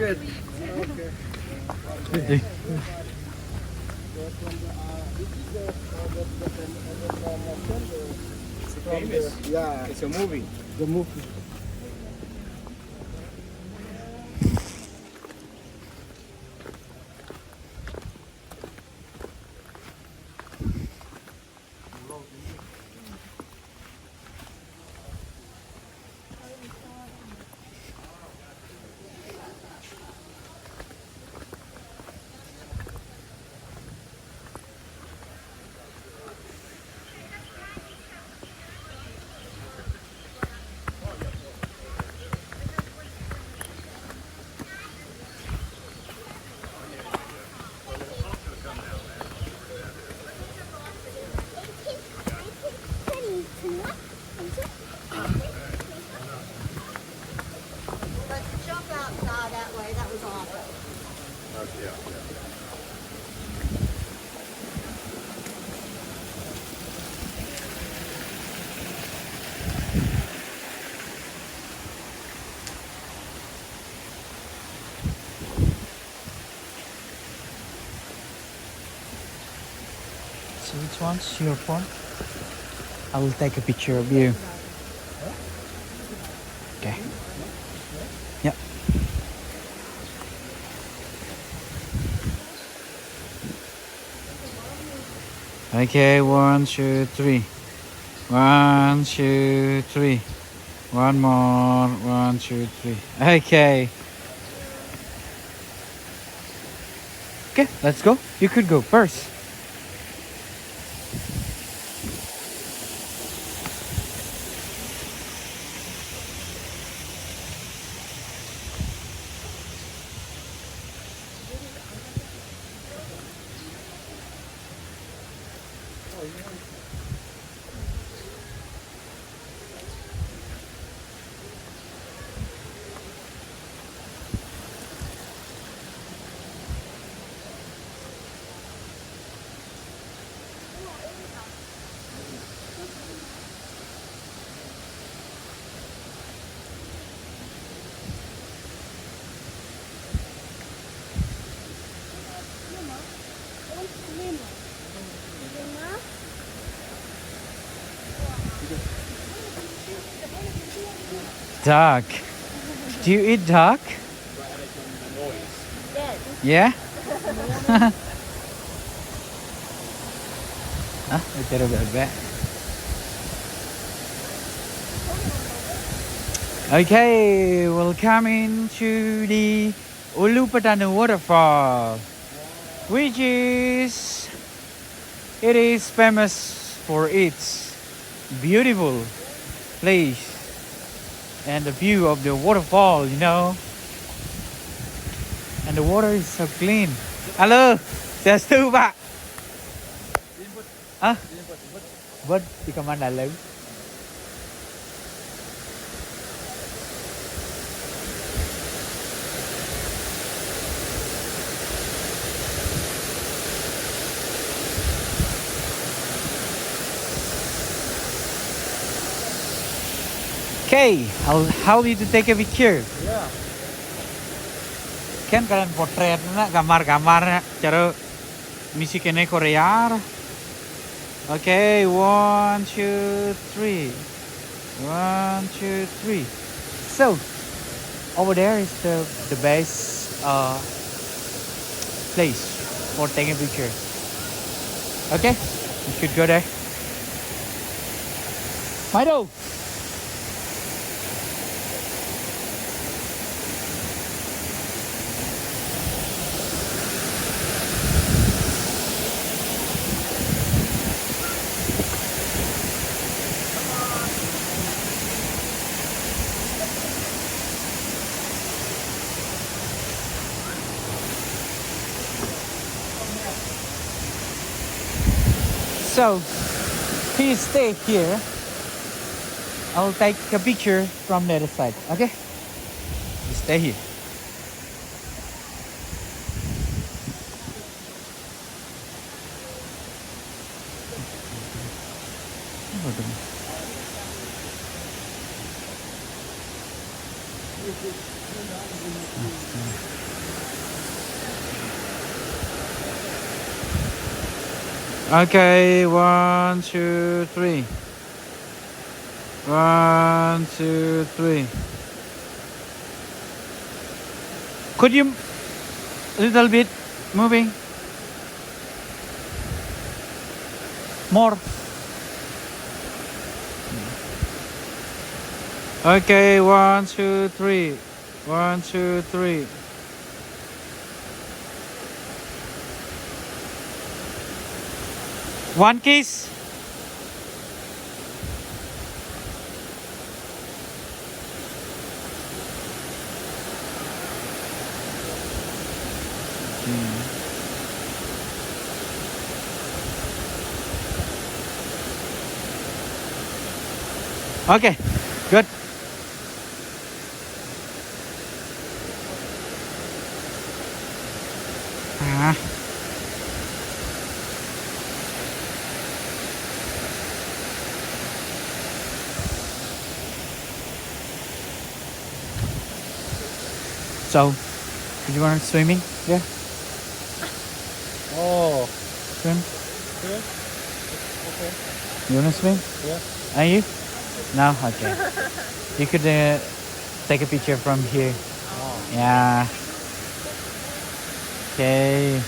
good. Okay. Yeah, It's a movie. the movie. But to jump outside that way, that was awful. Yeah. So which one's your phone? I will take a picture of you. Okay. Yep. Okay, 1, 2, 3. 1, 2, 3. One more. 1, 2, 3. Okay. Okay, let's go. You could go first. Duck. Do you eat duck? Yeah? Hah? Bicara bebek. Okay, we'll come into the Ulupatana waterfall, which is famous for its beautiful place and the view of the waterfall, you know. And the water is so clean. Halo, Sestu Pak. Ah, buat di kamar dalam. Okay, I'll help you to take a picture. Yeah. Kan kalian potret na gambar-gambar cara misi kene Korea. Okay, 1, 2, 3. 1, 2, 3. So over there is the best place for taking a picture. Okay, you should go there. Mido. So please stay here. I'll take a picture from the other side. Okay? You stay here. Okay, 1, 2, 3. 1, 2, 3. Could you little bit moving more? Okay, 1, 2, 3. 1, 2, 3. One kiss. Okay, good. Ah. So, do you want swimming? Yeah, Oh, swim. yeah. Okay. You wanna swim? Yeah. Are you? No? Okay. You could take a picture from here. Oh. Yeah. Okay.